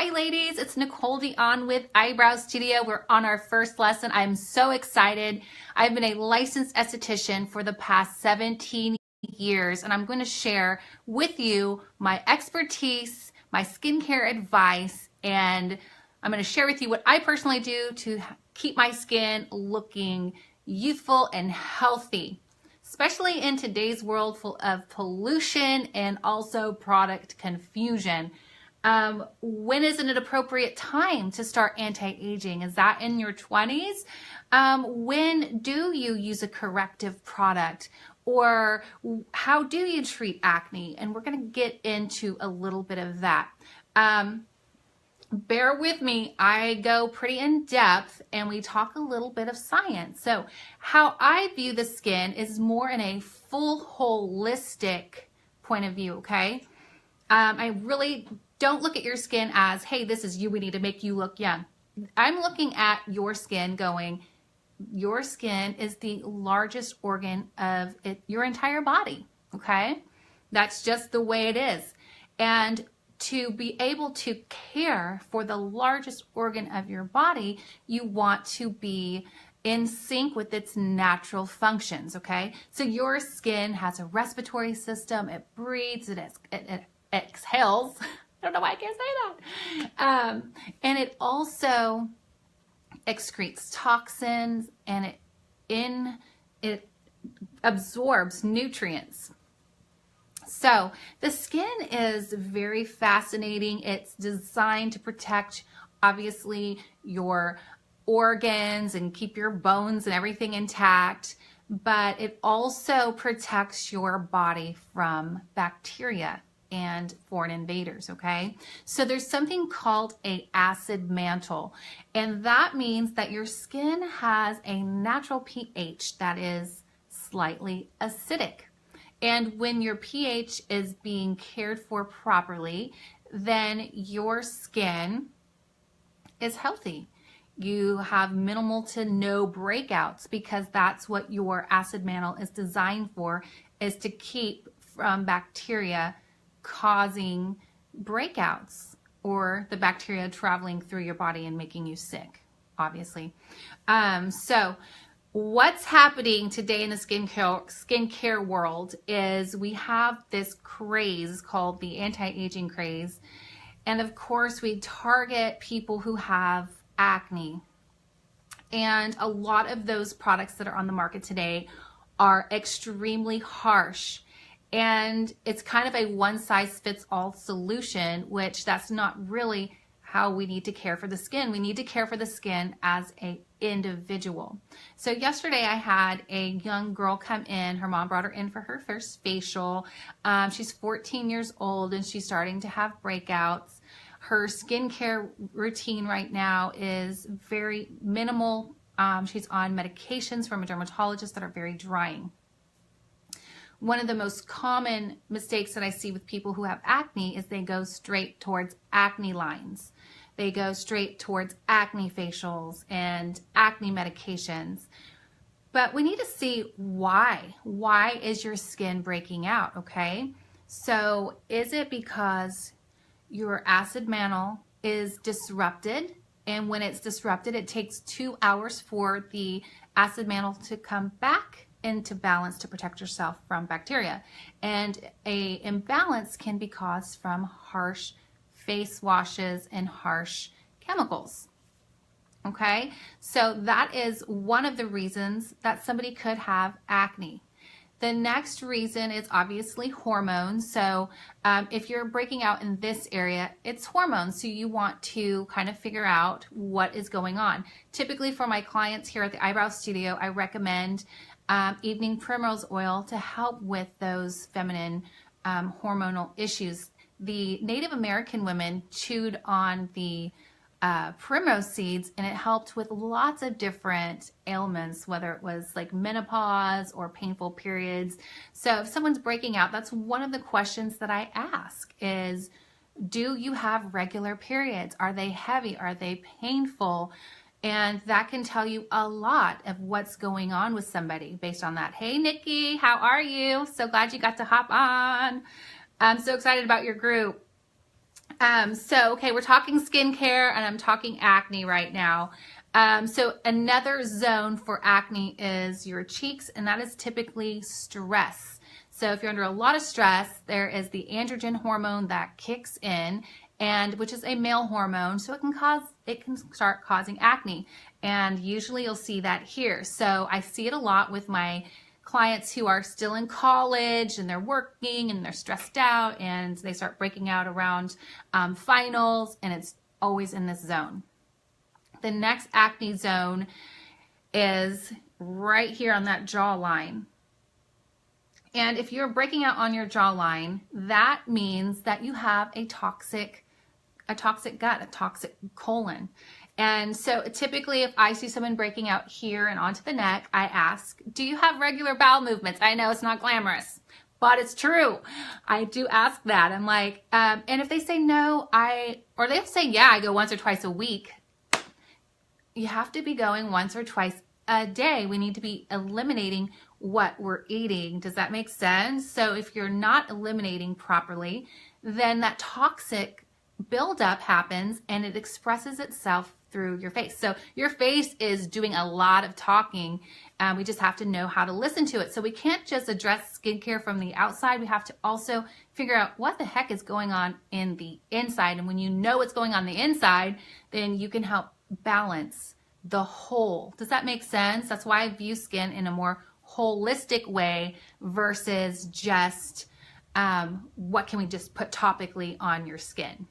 Hi ladies, it's Nicole Dion with Eyebrow Studio. We're on our first lesson. I'm so excited. I've been a licensed esthetician for the past 17 years, and I'm going to share with you my expertise, my skincare advice, and I'm going to share with you what I personally do to keep my skin looking youthful and healthy, especially in today's world full of pollution and also product confusion. When is it an appropriate time to start anti-aging? Is that in your 20s? When do you use a corrective product? Or how do you treat acne? And we're going to get into a little bit of that. Bear with me, I go pretty in depth and we talk a little bit of science. So how I view the skin is more in a full holistic point of view, okay? I really don't look at your skin as, hey, this is you, we need to make you look young. I'm looking at your skin going, your skin is the largest organ of your entire body, okay? That's just the way it is. And to be able to care for the largest organ of your body, you want to be in sync with its natural functions, okay? So your skin has a respiratory system, it breathes, it exhales. I don't know why I can't say that. And it also excretes toxins and it absorbs nutrients. So the skin is very fascinating. It's designed to protect, obviously, your organs and keep your bones and everything intact, but it also protects your body from bacteria and foreign invaders, okay? So there's something called an acid mantle, and that means that your skin has a natural pH that is slightly acidic. And when your pH is being cared for properly, then your skin is healthy. You have minimal to no breakouts because that's what your acid mantle is designed for, is to keep from bacteria causing breakouts or the bacteria traveling through your body and making you sick, obviously. So what's happening today in the skincare world is we have this craze called the anti-aging craze. And of course, we target people who have acne. And a lot of those products that are on the market today are extremely harsh. And it's kind of a one-size-fits-all solution, which that's not really how we need to care for the skin. We need to care for the skin as an individual. So yesterday I had a young girl come in. Her mom brought her in for her first facial. She's 14 years old and she's starting to have breakouts. Her skincare routine right now is very minimal. She's on medications from a dermatologist that are very drying. One of the most common mistakes that I see with people who have acne is they go straight towards acne lines. They go straight towards acne facials and acne medications. But we need to see why. Why is your skin breaking out, okay? So is it because your acid mantle is disrupted? And when it's disrupted, it takes 2 hours for the acid mantle to come back into balance to protect yourself from bacteria. And a imbalance can be caused from harsh face washes and harsh chemicals. Okay, so that is one of the reasons that somebody could have acne. The next reason is obviously hormones. So if you're breaking out in this area, it's hormones. So you want to kind of figure out what is going on. Typically for my clients here at the Eyebrow Studio, I recommend evening primrose oil to help with those feminine hormonal issues. The Native American women chewed on the primrose seeds and it helped with lots of different ailments, whether it was like menopause or painful periods. So if someone's breaking out, that's one of the questions that I ask is, do you have regular periods? Are they heavy? Are they painful? And that can tell you a lot of what's going on with somebody based on that. Hey, Nikki, how are you? So glad you got to hop on. I'm so excited about your group. Okay, we're talking skincare and I'm talking acne right now. So another zone for acne is your cheeks, and that is typically stress. So if you're under a lot of stress, there is the androgen hormone that kicks in, and which is a male hormone, so it can start causing acne. And usually you'll see that here. So I see it a lot with my clients who are still in college and they're working and they're stressed out and they start breaking out around finals, and it's always in this zone. The next acne zone is right here on that jawline. And if you're breaking out on your jawline, that means that you have a toxic gut, a toxic colon. And so typically if I see someone breaking out here and onto the neck, I ask, do you have regular bowel movements? I know it's not glamorous, but it's true. I do ask that. I'm like, and if they say no, or they'll say, yeah, I go once or twice a week. You have to be going once or twice a day. We need to be eliminating what we're eating. Does that make sense? So if you're not eliminating properly, then that toxic buildup happens and it expresses itself through your face. So your face is doing a lot of talking. We just have to know how to listen to it. So we can't just address skincare from the outside. We have to also figure out what the heck is going on in the inside. And when you know what's going on the inside, then you can help balance the whole. Does that make sense? That's why I view skin in a more holistic way versus just what can we just put topically on your skin.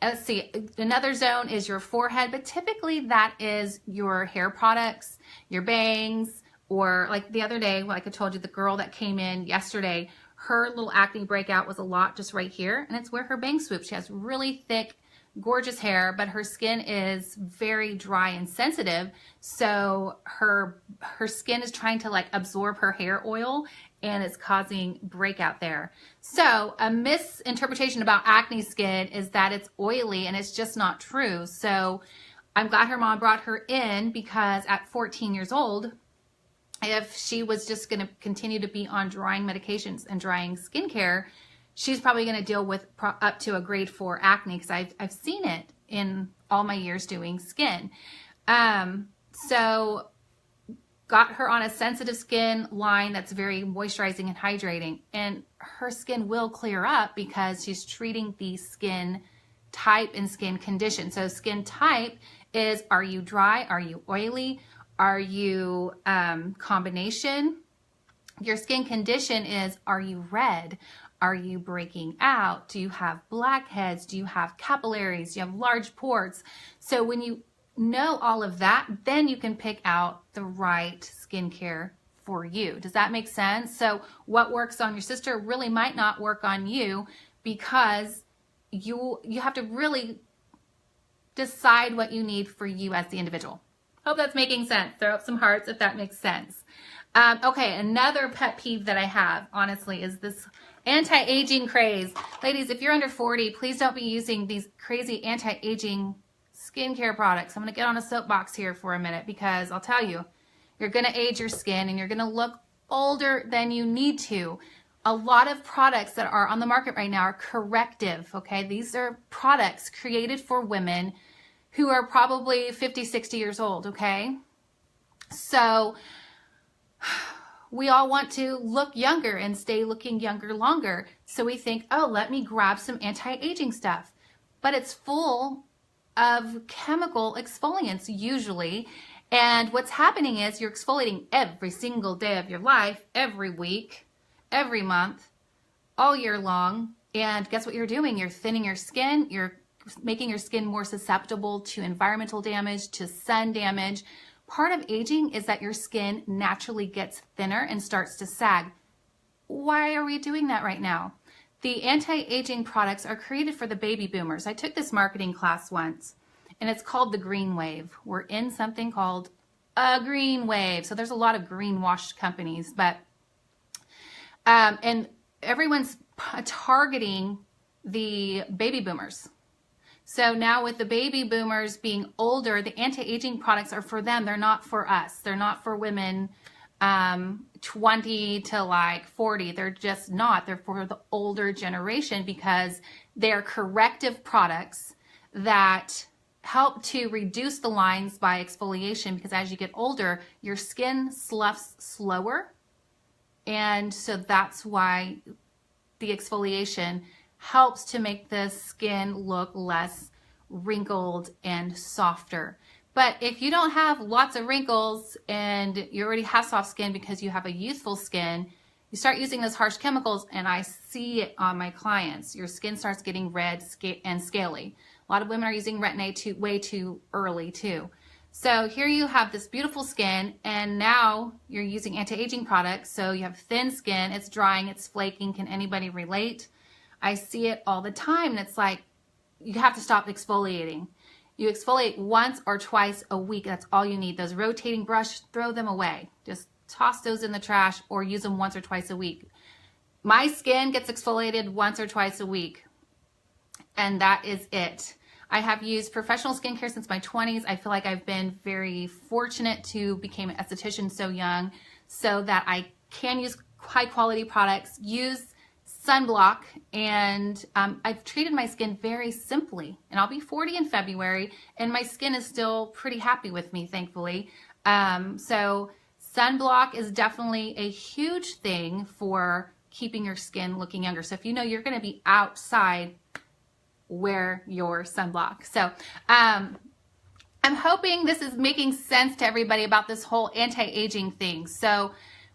Let's see, another zone is your forehead, but typically that is your hair products, your bangs, or like the other day, like I told you, the girl that came in yesterday, her little acne breakout was a lot just right here, and it's where her bang swoop. She has really thick, gorgeous hair, but her skin is very dry and sensitive, so her skin is trying to like absorb her hair oil, and it's causing breakout there. So a misinterpretation about acne skin is that it's oily, and it's just not true. So I'm glad her mom brought her in, because at 14 years old, if she was just going to continue to be on drying medications and drying skincare, she's probably going to deal with up to a grade 4 acne, because I've seen it in all my years doing skin. So got her on a sensitive skin line that's very moisturizing and hydrating, and her skin will clear up because she's treating the skin type and skin condition. So skin type is, are you dry? Are you oily? Are you combination? Your skin condition is, are you red? Are you breaking out? Do you have blackheads? Do you have capillaries? Do you have large pores? So when you know all of that, then you can pick out the right skincare for you. Does that make sense? So what works on your sister really might not work on you, because you have to really decide what you need for you as the individual. Hope that's making sense. Throw up some hearts if that makes sense. Okay, another pet peeve that I have, honestly, is this anti-aging craze. Ladies, if you're under 40, please don't be using these crazy anti-aging skincare products. I'm going to get on a soapbox here for a minute, because I'll tell you, you're going to age your skin and you're going to look older than you need to. A lot of products that are on the market right now are corrective, okay? These are products created for women who are probably 50, 60 years old, okay? So we all want to look younger and stay looking younger longer. So we think, oh, let me grab some anti-aging stuff. But it's full of chemical exfoliants usually. And what's happening is you're exfoliating every single day of your life, every week, every month, all year long. And guess what you're doing? You're thinning your skin. You're making your skin more susceptible to environmental damage, to sun damage. Part of aging is that your skin naturally gets thinner and starts to sag. Why are we doing that right now? The anti-aging products are created for the baby boomers. I took this marketing class once, and it's called the green wave. We're in something called a green wave. So there's a lot of greenwashed companies, but and everyone's targeting the baby boomers. So now with the baby boomers being older, the anti-aging products are for them. They're not for us. They're not for women 20 to like 40. They're just not. They're for the older generation, because They're corrective products that help to reduce the lines by exfoliation, because as you get older, your skin sloughs slower. And so that's why the exfoliation helps to make the skin look less wrinkled and softer. But if you don't have lots of wrinkles and you already have soft skin because you have a youthful skin, you start using those harsh chemicals, and I see it on my clients. Your skin starts getting red and scaly. A lot of women are using Retin-A way too early too. So here you have this beautiful skin, and now you're using anti-aging products. So you have thin skin, it's drying, it's flaking. Can anybody relate? I see it all the time, and it's like, you have to stop exfoliating. You exfoliate once or twice a week. That's all you need. Those rotating brush, throw them away. Just toss those in the trash or use them once or twice a week. My skin gets exfoliated once or twice a week, and that is it. I have used professional skincare since my 20s. I feel like I've been very fortunate to become an esthetician so young, so that I can use high quality products, use sunblock, and I've treated my skin very simply. And I'll be 40 in February, and my skin is still pretty happy with me, thankfully. So sunblock is definitely a huge thing for keeping your skin looking younger. So if you know you're going to be outside, wear your sunblock. So I'm hoping this is making sense to everybody about this whole anti-aging thing. So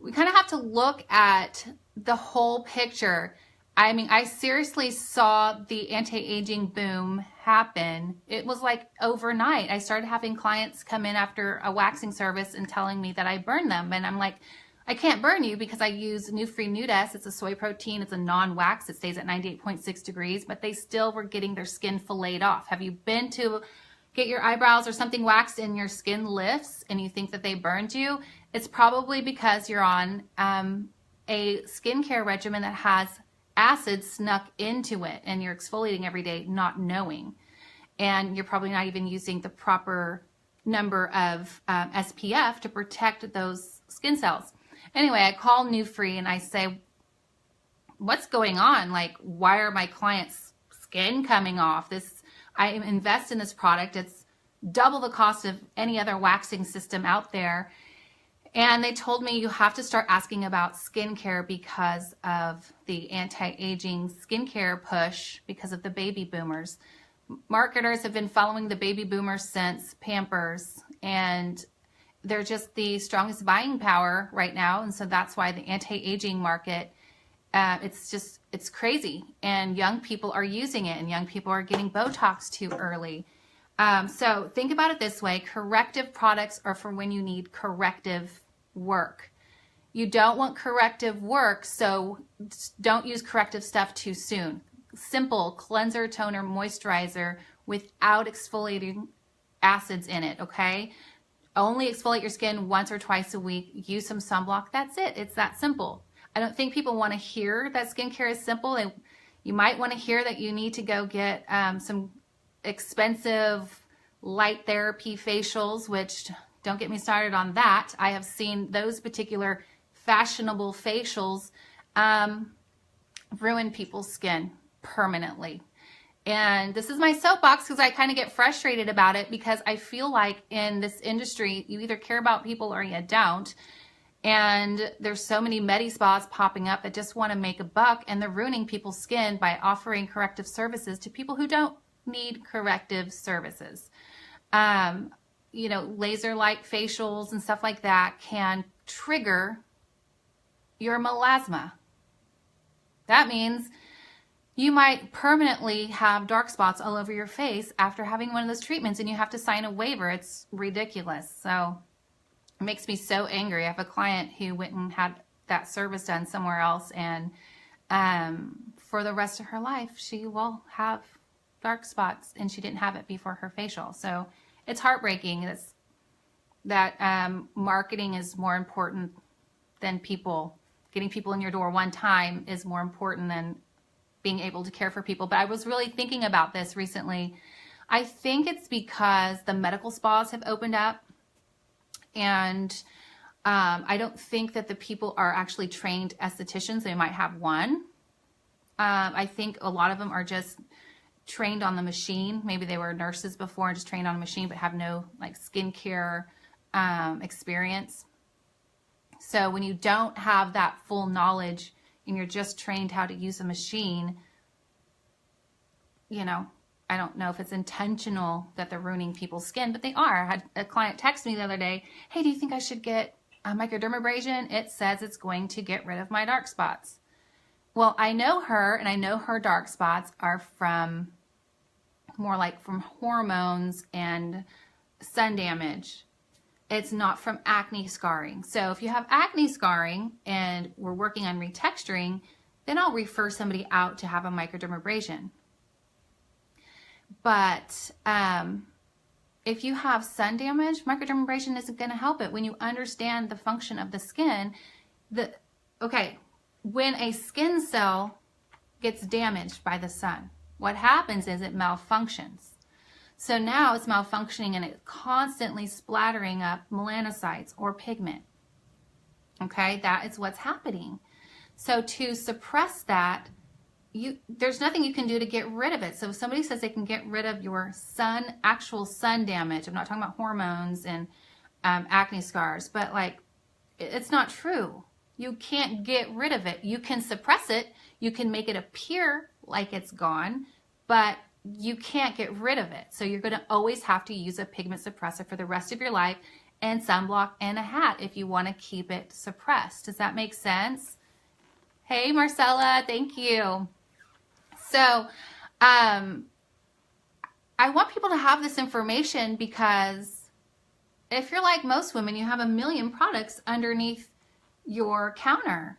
we kind of have to look at the whole picture. I mean, I seriously saw the anti-aging boom happen. It was like overnight. I started having clients come in after a waxing service and telling me that I burned them. And I'm like, I can't burn you because I use NuFree Nudes. It's a soy protein. It's a non-wax. It stays at 98.6 degrees, but they still were getting their skin filleted off. Have you been to get your eyebrows or something waxed and your skin lifts and you think that they burned you? It's probably because you're on a skincare regimen that has acid snuck into it, and you're exfoliating every day not knowing. And you're probably not even using the proper number of SPF to protect those skin cells. Anyway, I call NuFree and I say, what's going on? Like, why are my clients' skin coming off? I invest in this product. It's double the cost of any other waxing system out there. And they told me you have to start asking about skincare because of the anti-aging skincare push because of the baby boomers. Marketers have been following the baby boomers since Pampers, and they're just the strongest buying power right now. And so that's why the anti-aging market, it's crazy. And young people are using it, and young people are getting Botox too early. So think about it this way. Corrective products are for when you need corrective work. You don't want corrective work, so don't use corrective stuff too soon. Simple cleanser, toner, moisturizer without exfoliating acids in it, okay? Only exfoliate your skin once or twice a week. Use some sunblock. That's it. It's that simple. I don't think people want to hear that skincare is simple. You might want to hear that you need to go get some expensive light therapy facials, which don't get me started on that. I have seen those particular fashionable facials ruin people's skin permanently. And this is my soapbox because I kind of get frustrated about it, because I feel like in this industry, you either care about people or you don't. And there's so many med spas popping up that just want to make a buck, and they're ruining people's skin by offering corrective services to people who don't need corrective services. You know, laser light facials and stuff like that can trigger your melasma. That means you might permanently have dark spots all over your face after having one of those treatments, and you have to sign a waiver. It's ridiculous. So it makes me so angry. I have a client who went and had that service done somewhere else, and for the rest of her life, she will have dark spots, and she didn't have it before her facial. So it's heartbreaking that marketing is more important than people. Getting people in your door one time is more important than being able to care for people. But I was really thinking about this recently. I think it's because the medical spas have opened up, and I don't think that the people are actually trained estheticians. They might have one, I think a lot of them are just trained on the machine. Maybe they were nurses before and just trained on a machine, but have no like skincare experience. So when you don't have that full knowledge and you're just trained how to use a machine, you know, I don't know if it's intentional that they're ruining people's skin, but they are. I had a client text me the other day, hey, do you think I should get a microdermabrasion? It says it's going to get rid of my dark spots. Well, I know her, and I know her dark spots are from more like from hormones and sun damage. It's not from acne scarring. So if you have acne scarring and we're working on retexturing, then I'll refer somebody out to have a microdermabrasion. But if you have sun damage, microdermabrasion isn't going to help it. When you understand the function of the skin, when a skin cell gets damaged by the sun, what happens is it malfunctions. So now it's malfunctioning and it's constantly splattering up melanocytes or pigment. Okay, that is what's happening. So to suppress that, there's nothing you can do to get rid of it. So if somebody says they can get rid of your actual sun damage, I'm not talking about hormones and acne scars, but like, it's not true. You can't get rid of it. You can suppress it. You can make it appear like it's gone, but you can't get rid of it. So you're going to always have to use a pigment suppressor for the rest of your life, and sunblock and a hat if you want to keep it suppressed. Does that make sense? Hey, Marcella, thank you. So I want people to have this information, because if you're like most women, you have a million products underneath your counter.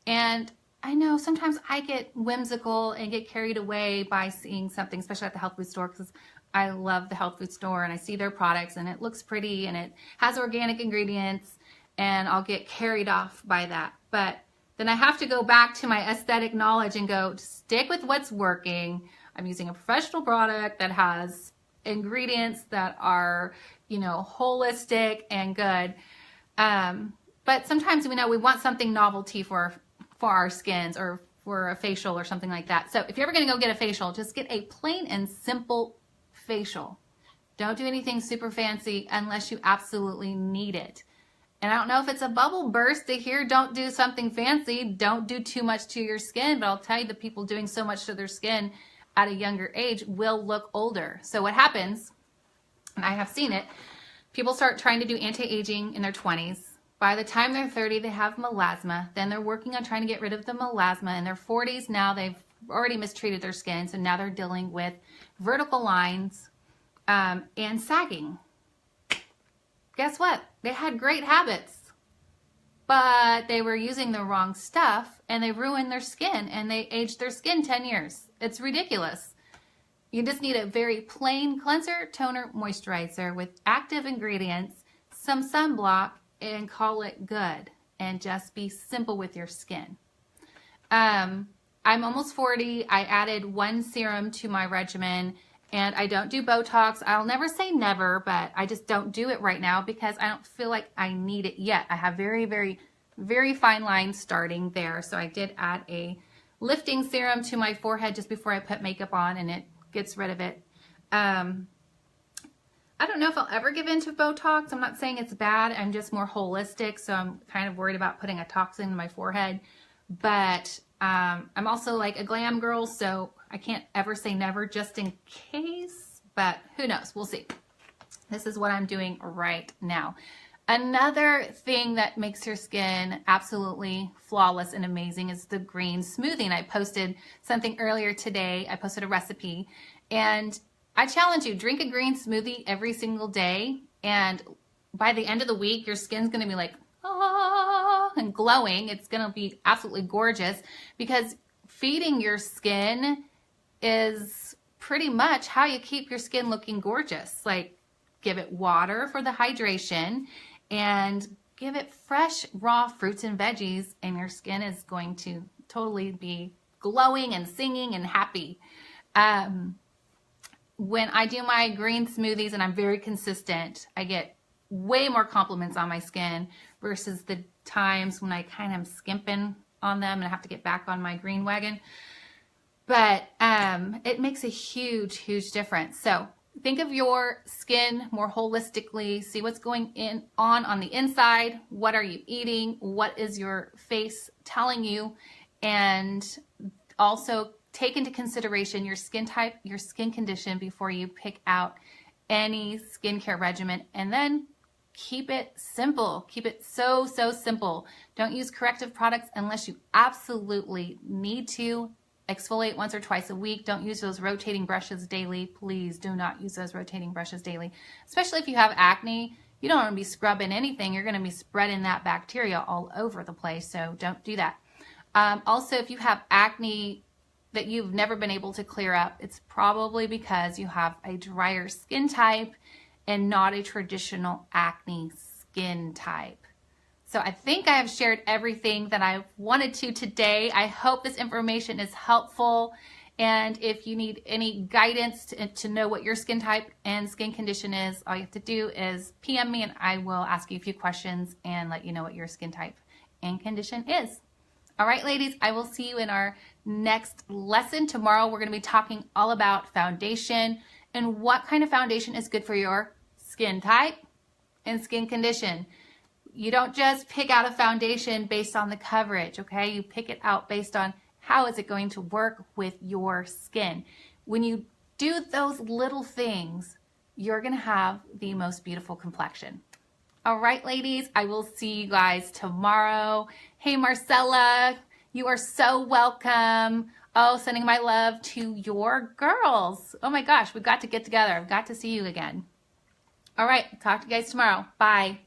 And I know sometimes I get whimsical and get carried away by seeing something, especially at the health food store, because I love the health food store and I see their products and it looks pretty and it has organic ingredients, and I'll get carried off by that. But then I have to go back to my aesthetic knowledge and go, stick with what's working. I'm using a professional product that has ingredients that are, you know, holistic and good. But sometimes we know we want something novelty for our skins, or for a facial or something like that. So if you're ever going to go get a facial, just get a plain and simple facial. Don't do anything super fancy unless you absolutely need it. And I don't know if it's a bubble burst to hear don't do something fancy, don't do too much to your skin, but I'll tell you, the people doing so much to their skin at a younger age will look older. So what happens, and I have seen it, people start trying to do anti-aging in their 20s. By the time they're 30, they have melasma. Then they're working on trying to get rid of the melasma. In their 40s, now they've already mistreated their skin, so now they're dealing with vertical lines and sagging. Guess what? They had great habits, but they were using the wrong stuff, and they ruined their skin, and they aged their skin 10 years. It's ridiculous. You just need a very plain cleanser, toner, moisturizer with active ingredients, some sunblock, and call it good, and just be simple with your skin. I'm almost 40. I added one serum to my regimen, and I don't do Botox. I'll never say never, but I just don't do it right now because I don't feel like I need it yet. I have very, very, very fine lines starting there. So I did add a lifting serum to my forehead just before I put makeup on, and it gets rid of it. I don't know if I'll ever give into Botox. I'm not saying it's bad. I'm just more holistic, so I'm kind of worried about putting a toxin in my forehead. But I'm also like a glam girl, so I can't ever say never just in case. But who knows? We'll see. This is what I'm doing right now. Another thing that makes your skin absolutely flawless and amazing is the green smoothie. And I posted something earlier today. I posted a recipe, and I challenge you, drink a green smoothie every single day, and by the end of the week, your skin's going to be like, ah, and glowing. It's going to be absolutely gorgeous, because feeding your skin is pretty much how you keep your skin looking gorgeous. Like, give it water for the hydration, and give it fresh, raw fruits and veggies, and your skin is going to totally be glowing and singing and happy. When I do my green smoothies and I'm very consistent, I get way more compliments on my skin versus the times when I kind of am skimping on them and I have to get back on my green wagon. but it makes a huge, huge difference. So think of your skin more holistically. See what's going on the inside. What are you eating? What is your face telling you? And also take into consideration your skin type, your skin condition before you pick out any skincare regimen. And then keep it simple. Keep it so, so simple. Don't use corrective products unless you absolutely need to. Exfoliate once or twice a week. Don't use those rotating brushes daily. Please do not use those rotating brushes daily, especially if you have acne. You don't want to be scrubbing anything. You're going to be spreading that bacteria all over the place, so don't do that. Also, if you have acne that you've never been able to clear up, it's probably because you have a drier skin type and not a traditional acne skin type. So I think I have shared everything that I wanted to today. I hope this information is helpful. And if you need any guidance to know what your skin type and skin condition is, all you have to do is PM me and I will ask you a few questions and let you know what your skin type and condition is. All right, ladies, I will see you in our next lesson. Tomorrow we're going to be talking all about foundation and what kind of foundation is good for your skin type and skin condition. You don't just pick out a foundation based on the coverage, okay? You pick it out based on how is it going to work with your skin. When you do those little things, you're going to have the most beautiful complexion. All right, ladies, I will see you guys tomorrow. Hey, Marcella, you are so welcome. Oh, sending my love to your girls. Oh my gosh, we've got to get together. I've got to see you again. All right, talk to you guys tomorrow. Bye.